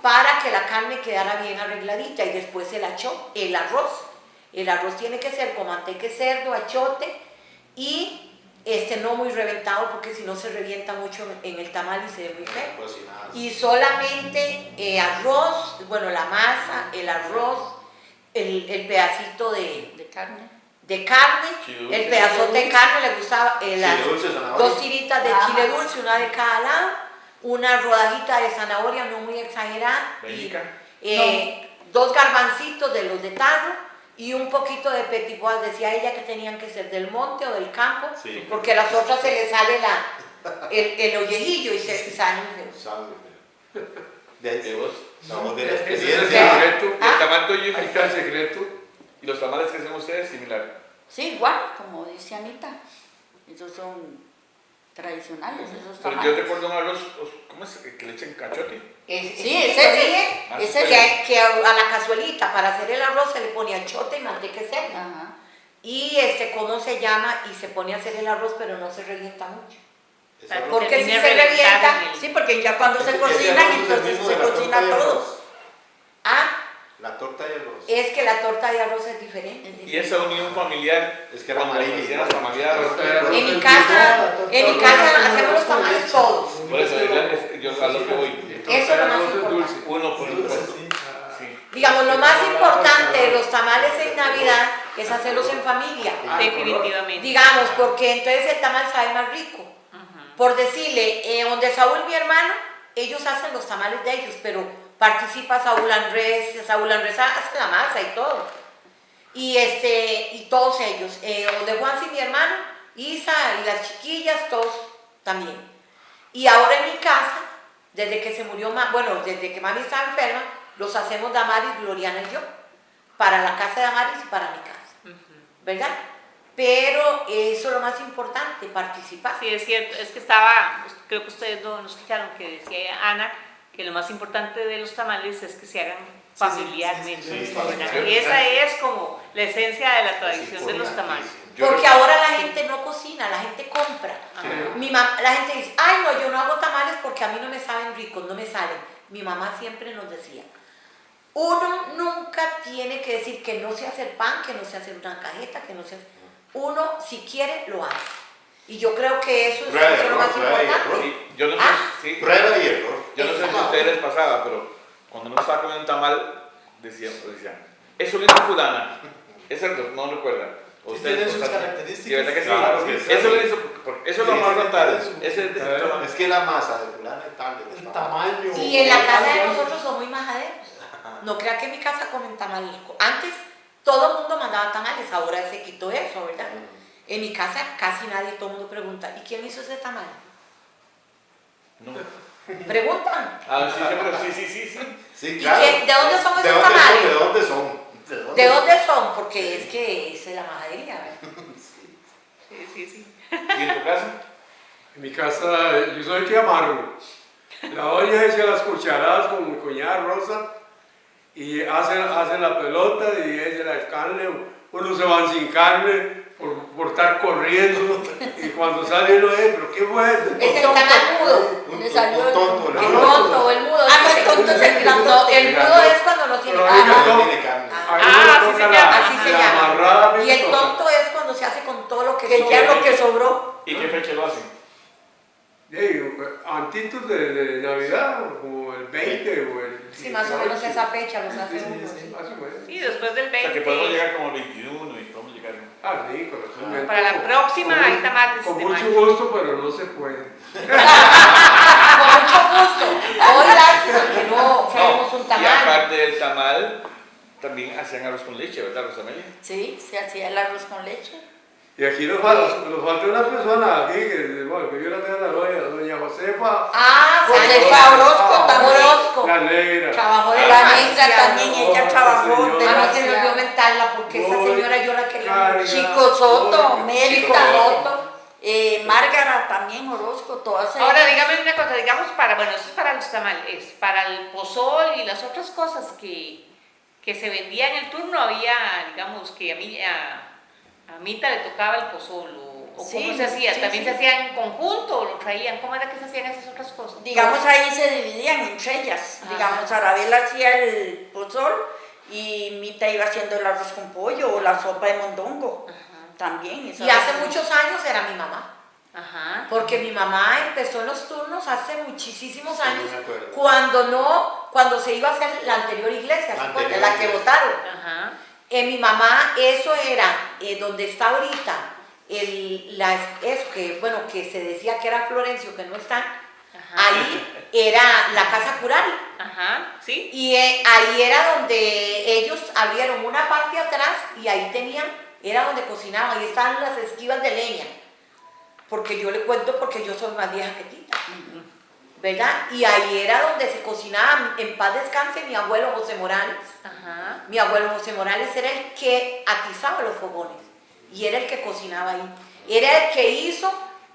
para que la carne quedara bien arregladita y después el arroz. El arroz tiene que ser con manteca de cerdo, achote y no muy reventado porque si no se revienta mucho en el tamal y se ve muy feo. Cocinadas. Y solamente arroz, bueno, la masa, el arroz, el pedacito De carne. de carne, Chile dulce. el pedazote de carne le gustaba, Chile dulce, zanahoria. 2 tiritas de chile dulce, una de cada lado, una rodajita de zanahoria no muy exagerada, y Bélica. 2 garbancitos de los de tarro y un poquito de petit pois. Decía ella que tenían que ser del monte o del campo, Sí. porque a las otras se les sale el ollejillo y se salen feos. Sabe, pero- De ahí ¿De vos? somos de la Ese es el experiencia. secreto. ¿Y el tamal tuyo? Ahí está el secreto. ¿Y los tamales que hacen ustedes? Similar. Sí, igual, como dice Anita. Esos son tradicionales, esos Pero yo tamales. recuerdo un arroz, ¿cómo es? Que le echan cachote. Sí, es ese. Ah, Es pero- ese. Que a la cazuelita para hacer el arroz se le ponía achote y manteca de cerdo. Ajá. y ¿cómo se llama? Y se pone a hacer el arroz, pero no se revienta mucho. Ese arroz- Porque si termine se reventado revienta, en el- Sí, porque ya cuando se ese cocinan, arroz es el entonces mismo se de la cocina torta y todo. arroz. ah, La torta y arroz. es que la torta de arroz es diferente. Y esa unión familiar, Es que era cuando las amarillo. oficinas familiares, En mi casa hacemos los tamales todos. por eso yo a lo que voy, Eso es lo más Arroz importante. dulce. uno por supuesto. Sí. Sí. Digamos, lo más importante de los tamales en Navidad es hacerlos en familia. Definitivamente. Digamos, porque entonces el tamal sabe más rico. Por decirle, donde Saúl, mi hermano, ellos hacen los tamales de ellos, pero participa Saúl Andrés hace la masa y todo. Y todos ellos, donde Juan y mi hermano, Isa y las chiquillas, todos también. Y ahora en mi casa, desde que se murió, desde que mami estaba enferma, los hacemos Damaris, Gloriana y yo, para la casa de Damaris y para mi casa, ¿verdad? Pero eso es lo más importante, participar. Sí, es cierto, es que creo que ustedes no escucharon, que decía Ana, que lo más importante de los tamales es que se hagan familiarmente. sí, ¿verdad? Y esa es como la esencia de la tradición de los tamales. Yo Porque creo- ahora la gente no cocina, la gente compra. La gente dice, ay no, yo no hago tamales porque a mí no me saben ricos, no me salen. Mi mamá siempre nos decía, uno nunca tiene que decir que no sé hacer pan, que no sé hacer una cajeta, que no sé... Uno, si quiere, lo hace. Y yo creo que eso es lo más importante. Sí, yo no sé, Ah. sí, Prueba y error. yo no sé si a ustedes les pasaba, pero cuando uno estaba comiendo un tamal, decían, eso lo hizo fulana. Es cierto, no recuerdan. Sí, tiene sus características. Sí, ¿verdad que sí? Claro que sí. Eso lo hizo, eso lo Sí, vamos a contar. sí. Ese es de Es que la masa de fulano es tal, de los El tamales. tamaño. Y en la casa de nosotros son muy majaderos. No crea que en mi casa comen tamales. Antes todo el mundo mandaba tamales, ahora se quitó eso, ¿verdad? En mi casa casi nadie, todo el mundo pregunta, ¿y quién hizo ese tamal? No. Preguntan. Ah, sí, pero sí. Sí, ¿Y claro. de dónde son ¿De esos dónde tamales? son? ¿De dónde son? ¿De dónde son? Porque es que esa es la majadería, ¿verdad? Sí. ¿Y en tu casa? En mi casa, yo soy el que amargo. La doña echa las cucharadas con mi cuñada Rosa y hace la pelota y echa la carne. Uno se van sin carne por estar corriendo y cuando sale uno pero ¿qué fue eso? Es el tamal mudo. Le salió El un tonto. tonto o el mudo. Ah, no, el tonto es el No, grandote. el mudo es cuando no tiene Pero carne. ahí No no- tiene carne. ahí Ah, no así toca se la- llama, así se la llama. amarrada Y el bien toca. tonto es cuando se hace con todo lo que Que ya sobra. lo que sobró. ¿Y qué fecha lo hacen? Antitos de Navidad, como el 20 o el... Sí, más o menos esa fecha los hace uno. Sí, más o menos. Sí, después del O sea, que podemos 20. llegar como el 21 y podemos llegar... Ah, sí, corazón. Para la próxima hay tamales Con de mucho mayo. gusto, pero no se puede. Con mucho gusto. Hoy lástima que no traemos un y tamal. aparte del tamal, también hacían arroz con leche, ¿verdad, Rosamelia? Sí, se hacía el arroz con leche. Y aquí nos falta una persona aquí, que yo la tengo en la gloria, doña Josefa, Ah, Josefa Orozco también. Orozco. la negra. Trabajó de La la negra también, ella trabajó señora. A mí se me olvidó demasiado. mentarla porque esa señora yo la quería Carga. mucho. Chico Soto, Chico Mérida, Soto. Márgara también, Orozco, todas ellas. Ahora dígame una cosa, digamos eso es para los tamales, para el pozol y las otras cosas que se vendían en el turno, había, digamos, que a Mita le tocaba el pozol, o Sí, cómo se hacía, sí, también sí. se hacía en conjunto, o lo traían, ¿cómo era que se hacían esas otras cosas? Digamos, ahí se dividían entre ellas. Ajá. Digamos, Arabella hacía el pozol y Mita iba haciendo el arroz con pollo o la sopa de mondongo. También. Y hace muchos años era mi mamá. Ajá. Porque mi mamá empezó en los turnos hace muchísimos Sí, años, me acuerdo. cuando se iba a hacer la anterior iglesia, La ¿se acuerdan? anterior La que iglesia. votaron. Ajá. Mi mamá, eso era donde está ahorita, que se decía que era Florencio, que no está, Ajá. ahí era la casa cural. Ajá. ¿Sí? Y ahí era donde ellos abrieron una parte atrás y ahí era donde cocinaban, ahí estaban las esquivas de leña. Porque yo le cuento porque yo soy más vieja que Tita, ¿verdad? Y ahí era donde se cocinaba, en paz descanse, mi abuelo José Morales. Ajá. Mi abuelo José Morales era el que atizaba los fogones y era el que cocinaba ahí. Era el que hizo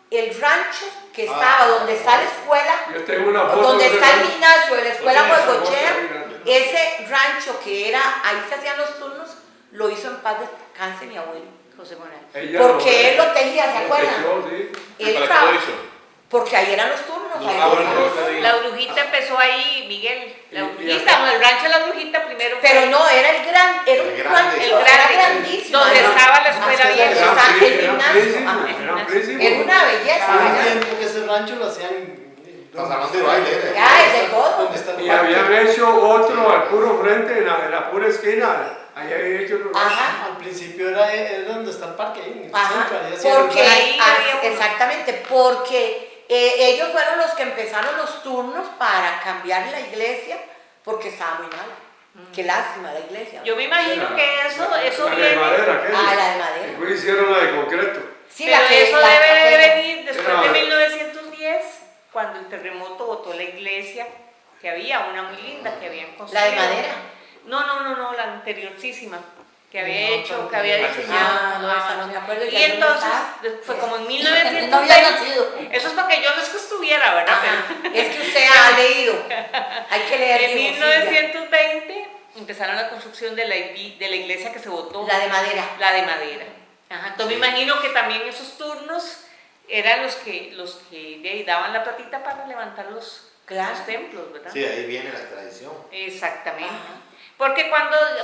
el rancho que estaba donde está la escuela, Yo tengo una foto. donde de está el ese- gimnasio de la escuela Yo tengo esa Huecochea. foto ahí, Ese rancho que era, ahí se hacían los turnos, lo hizo en paz descanse mi abuelo. José Morales. Ella Porque él lo tejía, ¿se acuerdan? techó, sí. ¿Y Él para qué traba- lo hizo? Porque ahí eran los turnos. No, ahí ah, bueno, eran los- no, La brujita empezó ahí, Miguel. La Y brujita, hasta- no, el rancho de la brujita primero fue Pero no, era el gran, era un El gran, grande. el era grande, grandísimo. donde Era- estaba la escuela Era- vieja. Está el Eran gimnasio, príncipes, ajá. eran príncipes. Era una belleza, Hace un ¿verdad? tiempo que ese rancho lo hacían. Los salones de baile, ¿eh? Ya, es de todo. ¿Dónde está el Y parque? habían hecho otro al puro frente, en la pura esquina. Ahí habían hecho otro. Ajá. Al principio era donde está el parque, ahí en el Ajá, centro, ahí hacían el porque rancho. ahí había uno. exactamente, porque ellos fueron los que empezaron los turnos para cambiar la iglesia porque estaba muy mala. Qué lástima la iglesia. Yo me imagino que eso la de viene. madera, aquella. Ah, la de madera. Después hicieron la de concreto. Sí, Pero la que eso la debe de aquella. venir después Era- de 1910, cuando el terremoto botó la iglesia, que había una muy linda que habían construido. ¿La de madera? No, la anteriorcísima, que había No, hecho, que tampoco. había diseñado. Ah, no, esa no me acuerdo. Y ya yo no entonces, estaba. fue como en No 1920. había nacido. Eso es porque yo no es que estuviera, ¿verdad? Ajá, es que usted ha leído. Hay que leer. En libros, sí, 1920 empezaron la construcción de la iglesia que se votó. ya. La de madera. La de madera. Ajá. Entonces me imagino que también esos turnos eran los que de ahí daban la platita para levantar los templos, ¿verdad? Sí, ahí viene la tradición. Exactamente. Ajá. Porque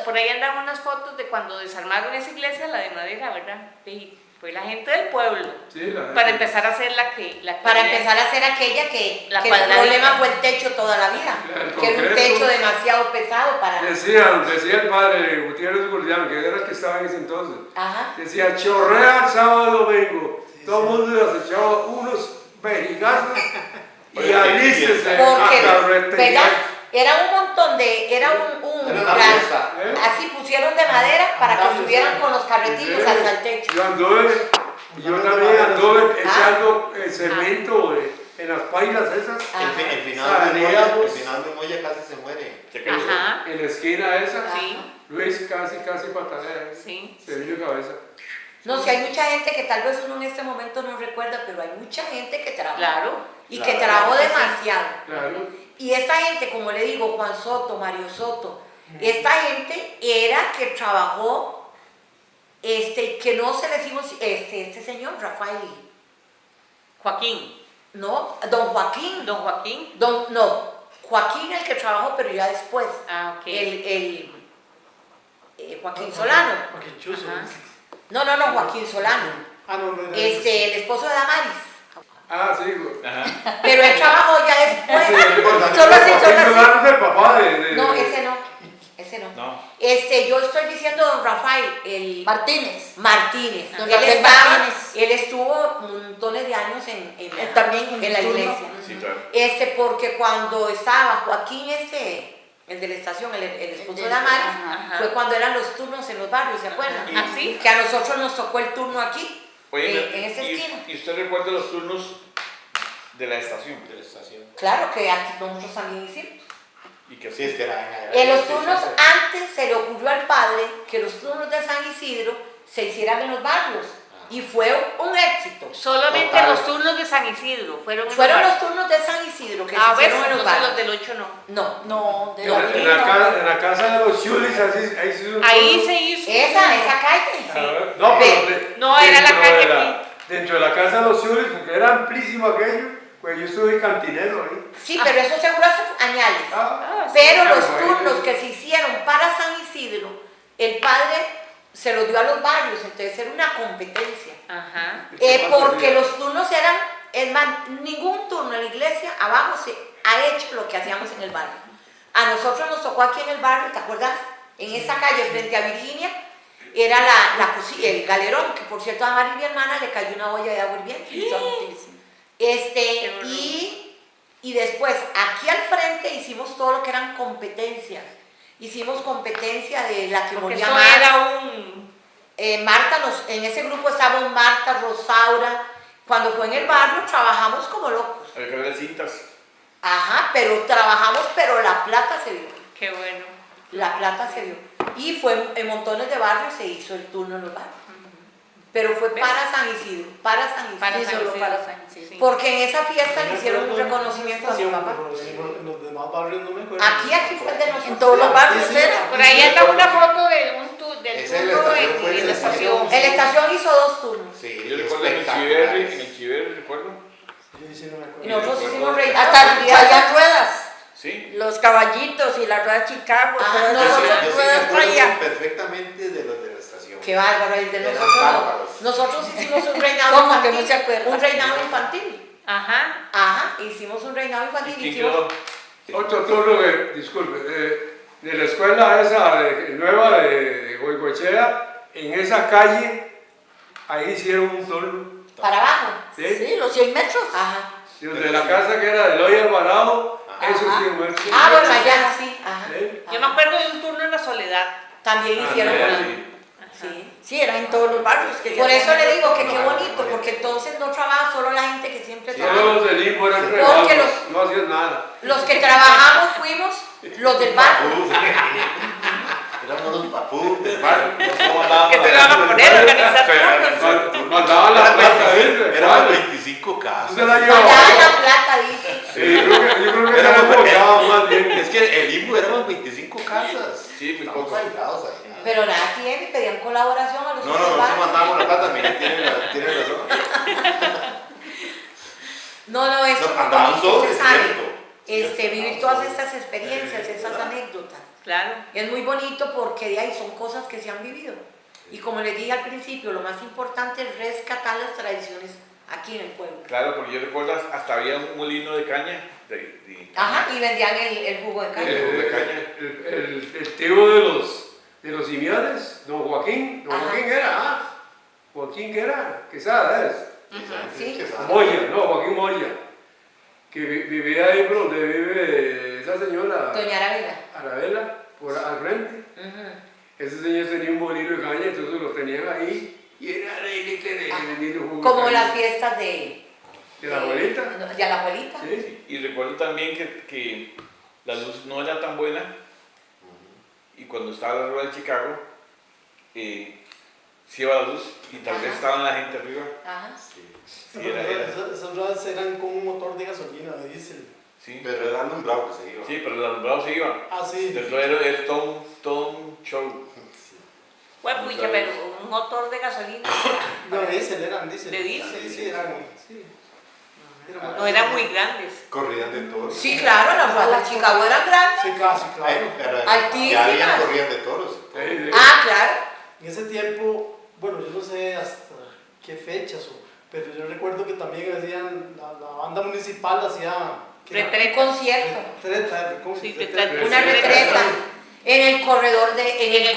por ahí andan unas fotos de cuando desarmaron esa iglesia, la de madera, ¿verdad? Y fue la gente del pueblo. Sí, la Para empezar a hacer la que Para había- empezar a hacer aquella que La el cuadradita. problema fue el techo toda la vida. El Que era un concreto. techo demasiado pesado para. Decía el padre Gutiérrez Gurdiano, que era el que estaba en ese entonces. Ajá. Decía, chorrea sábado y domingo. Todo el mundo les echaba unos verigazos y Oye, alícese Porque, a carretear. ¿verdad? Era un montón de. Era un Era una gran- fiesta. ¿Eh? Así pusieron de madera para que subieran con los carretillos Sí. hasta el techo. Yo también anduve Ah. echando cemento en las pailas esas, Ah. El final de Moya, Salíamos. el final de Moya casi se muere. ¿Se creyó? Ajá, en la esquina esa. sí, Luis casi patalea. sí. Se vino cabeza. No, si hay mucha gente que tal vez uno en este momento no recuerda, pero hay mucha gente que trabajó. Claro. Y Claro. que trabajó Sí. demasiado. Claro. Y esta gente, como le digo, Juan Soto, Mario Soto, esta gente era que trabajó, que no se le decimos, este señor, Rafael, Joaquín, no, don Joaquín, don Joaquín. no, Joaquín el que trabajó, pero ya después, Ah, ok. Joaquín Solano, Joaquín Chuzo. Ajá. no, Joaquín Solano, Ah, no, era el esposo de Damaris, Ah, sí, güey. Ajá. pero él trabajó ya después, Sí, solo así, Es el papá de... no, ese no, No. yo estoy diciendo don Rafael, el Martínez. Martínez. Don Él, Rafael estaba- Martínez. él estuvo montones de años También en en la el turno. iglesia. Sí, claro. Porque cuando estaba Joaquín, el de la estación, el esposo de del- Damaris, ajá. fue cuando eran los turnos en los barrios, ¿se acuerdan? ¿Ah, sí? Que a nosotros nos tocó el turno aquí, Oye, en esa y- esquina. ¿y usted recuerda los turnos de la estación? De la estación. Claro que aquí nosotros también hicimos. ¿Y qué Sí, es que era En los sí, turnos sí, sí. antes se le ocurrió al padre que los turnos de San Isidro se hicieran en los barrios. Y fue un éxito. Solamente Total. los turnos de San Isidro fueron en Fueron los los turnos de San Isidro que Ah, se ves, hicieron en los entonces barrios. los del 8 no. No, No, de En la la, Virgen. en la casa de los Chulis, ahí se hizo un Ahí turno. se hizo. esa calle. Ah, no, pero No, era la dentro calle de aquí. dentro de la casa de los Chulis, porque era amplísimo aquello, pues yo estuve cantinero ahí. Sí, pero eso seguro hace añales. Ah, Pero claro, los ahí- turnos que se hicieron para San Isidro, el padre se los dio a los barrios, entonces era una competencia. Ajá. Porque los turnos eran, es más, ningún turno en la iglesia abajo se ha hecho lo que hacíamos en el barrio. A nosotros nos tocó aquí en el barrio, ¿te acuerdas? En esa calle frente a Virginia, era el galerón, que por cierto a María mi hermana le cayó una olla de agua hirviendo. Y después, aquí al frente hicimos todo lo que eran competencias. Hicimos competencia de la que Porque molía eso más. era un... Marta, en ese grupo estaban Marta, Rosaura. Cuando fue en el barrio trabajamos como locos. A ver, de cintas. Ajá, pero trabajamos, pero la plata se vio. Qué bueno. La plata se vio. Y fue en montones de barrios se hizo el turno en los barrios. Pero fue ¿Ves? para San Isidro, para San Isidro. Para Sí, San solo Isidro. para San Isidro. Sí. Porque en esa fiesta le hicieron un reconocimiento a mi papá. En los demás barrios no me acuerdo. Aquí fue el de nosotros. En todos los barrios Sí, sí. era. Por ahí anda una foto de un del Esa es la turno estación, fue en la esa estación. En la estación hizo 2 turnos. Sí, Yo recuerdo en el Chiverri, recuerdo. Yo sí no me acuerdo. Y nosotros recuerdo. hicimos reinado. Hasta traían ruedas, Sí. los caballitos y las ruedas Chicago, Ah, todas no, Yo esas sí me ruedas traían. acuerdo perfectamente de los de la estación. Qué bárbaro, el de Eran nosotros no. bárbaros. Nosotros hicimos un reinado ¿Cómo que infantil. no se acuerda? Un reinado infantil. Ajá. Ajá, hicimos un reinado ¿Y infantil. quién Hicimos, quedó? Otro turno, disculpe, de la escuela esa nueva de Goicoechea, en esa calle, ahí hicieron un turno. para abajo. ¿Sí? Sí, los 100 metros. Ajá. Desde la casa que era del Hoy Alvarado, eso Ajá. sí muerto. Ah, bueno, allá sí. Ajá. ¿Sí? Yo me acuerdo de un turno en la Soledad. También hicieron. Sí. Sí. Sí, era en todos los barrios. Que Por se eso hacían le digo que esos qué turnos. bonito, porque entonces no trabaja solo la gente que siempre Solo trabaja. los del Limbo eran Porque regalos, no hacían nada. Los que trabajamos fuimos los del barrio. Éramos los papú del barrio. ¿Qué te van a poner? Organizar turnos. Mandaban la plata, ¿viste? Éramos 25 casas. ¿Usted la Allá llevaba? la plata, dice. Sí, yo creo que se la Éramos- apoyaba más bien. Es que el limbo éramos 25 casas. Sí, muy Estamos poco. aislados ahí. Pero nada tiene, pedían colaboración a los No, otros nosotros barrios. mandábamos la plata, mire, tiene razón. No, eso Nos es mandaban bonito, sobre, se sabe. cierto. Vivir todas estas experiencias, esas anécdotas. Claro. Es muy bonito porque de ahí son cosas que se han vivido. Y como les dije al principio, lo más importante es rescatar las tradiciones aquí en el pueblo. Claro, porque yo recuerdo hasta había un molino de caña. Ajá, y vendían el jugo de caña. El tío de los Simiones, don Joaquín era, Joaquín que era, Quesada es, Sí. Moya, no, Joaquín Moya, que vivía ahí por donde vive esa señora Doña Arabela. Arabela, por al frente. Ese señor tenía un molino de caña, entonces lo tenían ahí y era vendiendo jugo de Como caña. las fiestas de ¿De la abuelita? De la abuelita. Sí. Y recuerdo también que la luz no era tan buena. Y cuando estaba la rueda de Chicago, sí iba la luz y tal vez Ajá. estaban la gente arriba. Ajá. Sí, era. Esas ruedas eran con un motor de gasolina, de diésel. Sí, Pero era alumbrado que se iba. sí, pero el alumbrado se iba. Ah, sí. Entonces era todo un show. Bueno, pucha, pero un motor de gasolina. No, diésel, eran diésel. ¿De diésel? Sí, sí, eran. Sí. No eran muy grandes. Corrían de toros. Sí, claro, las ruedas de Chicago eran grandes. Sí, casi, claro. Pero Altísimas. ya habían corridas de toros. Ah, claro. En ese tiempo, bueno, yo no sé hasta qué fechas, pero yo recuerdo que también hacían, la banda municipal hacía... ¿qué era? Un concierto. Retreta, ¿cómo? Sí, Retreta. retreta. Una retreta en el corredor de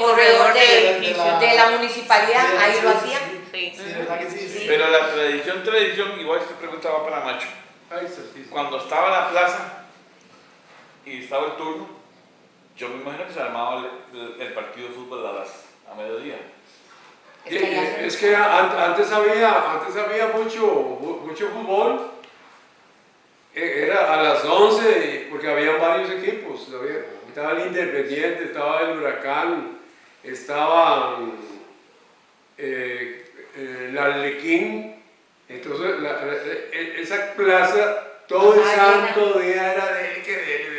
la municipalidad, Sí, ahí sí, lo sí, hacían. Sí. Sí, ¿verdad que sí? Sí. Pero la tradición, igual esta pregunta va para Macho. Ay, sí. Cuando estaba la plaza y estaba el turno, yo me imagino que se armaba el partido de fútbol a mediodía. Es que antes había mucho fútbol. Era a las 11, porque había varios equipos. Estaba el Independiente, estaba el Huracán, estaba el Arlequín. Entonces, esa plaza, todo el santo día era deli que deli.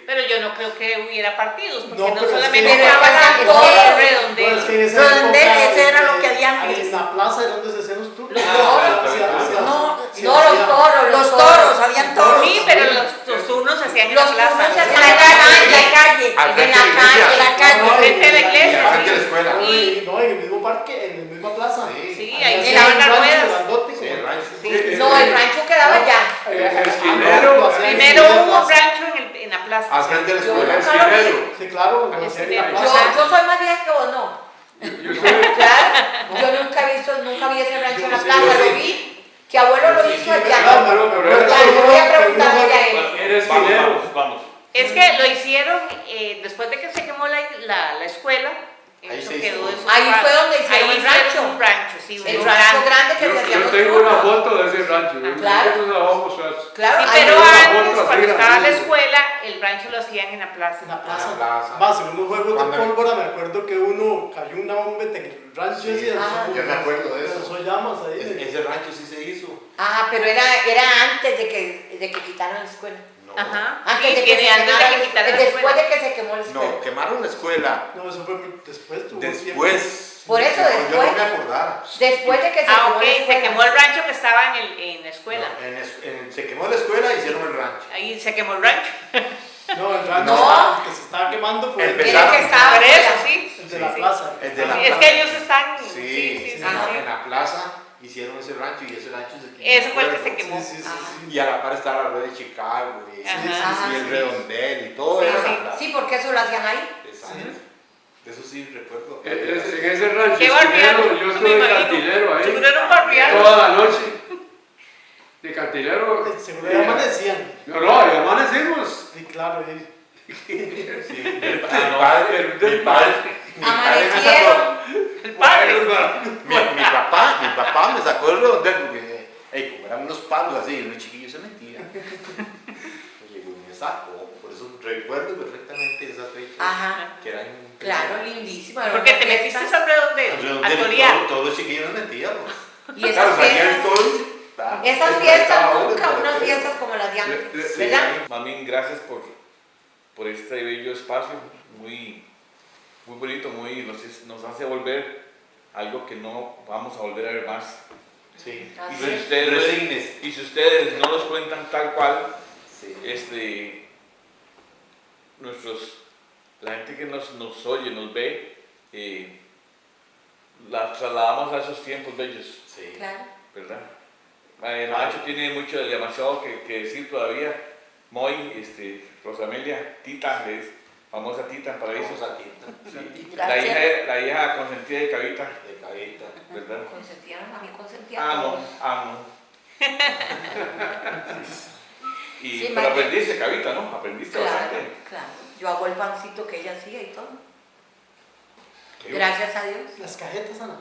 Pero yo no creo que hubiera partidos, porque No, no, pero es solamente que- estaban es que- todos es que- redondeos. No, es que en esa Redondel, época, ese era lo que había antes. En la plaza era donde se hacían los turnos. Los toros. No, los toros. Los toros, habían toros. Sí, pero los turnos se hacían en Los la plaza. turnos se hacían En la calle, en la calle. Al En frente la de la iglesia. calle, en la calle. No, Frente de la Y iglesia. al frente de la escuela. Y- No, en el mismo parque, en la misma plaza. Sí, Ahí ahí hacían estaban un las rancho ruedas. grandote, Sí, como- el rancho. Sí. No, el rancho quedaba allá. Esquinero, Primero hubo rancho en la plaza. Al frente de la Yo escuela. nunca lo vi. esquinero. Sí, claro. Al no, esquinero. en Yo, la plaza. yo soy más vieja que vos, no. Yo soy, Claro, yo nunca vi ese rancho en la Sí, plaza, yo lo sí. vi, que abuelo lo hizo allá. pero era Claro, yo voy a preguntarle a él. Era esquinero. Vamos. Es que lo hicieron después de que se quemó la escuela. Ahí Eso se quedó hizo. eso. Ahí fue donde hicieron Ahí el rancho. un rancho, sí, El uno rancho grande. grande que se hacía Yo los tengo una turnos. foto de ese rancho. Claro. Yo se la voy a mostrar. Claro, Sí, ahí pero una va. foto antes, así cuando estaba la grandísima. escuela, el rancho lo hacían en la plaza. En la plaza. En la plaza. Más, en unos juegos Cuando- de pólvora me acuerdo que uno cayó una bomba en el rancho Sí, ese y yo me acuerdo de eso. Lanzó llamas ahí. Ese rancho sí se hizo. Ajá, pero era antes de que quitaran la escuela. No, Ajá. Antes Sí, de que tiene se antes de quemara que quitaran la después escuela. de que se quemó la escuela. No, quemaron la escuela. No, eso fue después. tuvo tiempo. Después. Por eso, Yo después. no me acordaba. Después de que se Ah, quemó ok, la se escuela. quemó el rancho que estaba en la escuela. No, se quemó la escuela y hicieron el rancho. Ahí se quemó el rancho. No, el rancho No. el que se estaba quemando fue Empezó. Era el que estaba Por eso, afuera. sí. el de la plaza. El de la Sí, es plaza. que ellos están. Sí, Sí. en la plaza hicieron ese rancho y ese rancho se quemó. Eso fue el que se quemó. Sí, sí, sí, Ajá. sí. Y a la par estaba la red de Chicago y, Ajá. y el redondel y todo Sí, era sí. la plaza. Sí, porque eso lo hacían ahí. Exacto. De eso sí recuerdo. En ese rancho Qué barrial, esquinero, yo me estuve de imagino. cantilero ahí. Estuvieron barrial. Toda la noche. De cantilero. Seguro ya amanecían. No, ya amanecimos. Sí, claro. Sí, mi padre me sacó. Amanecieron. El padre. Mi papá me sacó el redondel porque, como eran unos palos así, unos chiquillos se metían. Llegó y me sacó. Por eso recuerdo perfectamente esa fecha. Ajá. Que era Claro, lindísimo. era Porque una te metiste fiesta. al redondel. El a redondel, torear. todos los chiquillos nos metíamos. Y esas Claro, salían fiestas, todos. esas fiestas nunca, unas fiestas como las de antes, Sí. ¿verdad? Mamín, gracias por este bello espacio, muy bonito, nos hace volver algo que no vamos a volver a ver más. Sí. Y Así si es. ustedes, Resígnese. y si ustedes no los cuentan tal cual, Sí. la gente que nos oye, nos ve, la trasladamos a esos tiempos bellos, Sí. Claro. ¿verdad? Nacho tiene demasiado que decir todavía. Moy, Rosamelia, Tita, es famosa Tita en Paraíso. Vamos aquí. Sí. Gracias. La hija consentida de Cavita, De cabita. ¿verdad? Consentían, a mí consentían. Amo. Sí, Pero Mike. aprendiste Cavita, ¿no? Aprendiste Claro, bastante. claro. Yo hago el pancito que ella hacía y todo. Qué Gracias a Dios. Las cajetas, Ana.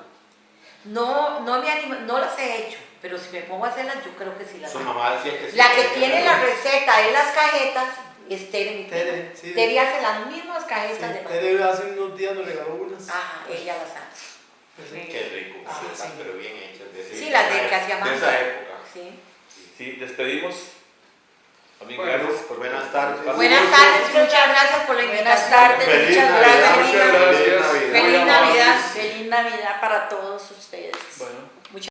No me animo, no las he hecho, pero si me pongo a hacerlas, yo creo que sí las Su hago. mamá decía que sí. La que tiene la receta de las cajetas es Tere, mi Tere, prima. sí. Tere hace las mismas Sí, cajetas de mango. Tere hace unos días nos regaló unas. Ajá, ella las hace. Pues, Qué rico. Ah, sí, sí. pero bien hechas. Sí, las de que hacía De mamá. esa época. Sí. Sí, despedimos. También Bueno, gracias. Por buenas tardes. Buenas tardes, muchas gracias por la Buenas invitación. tardes, Feliz muchas Navidad, gracias. Muchas gracias. Feliz Muy amables. Navidad. Feliz Navidad para todos ustedes. Bueno.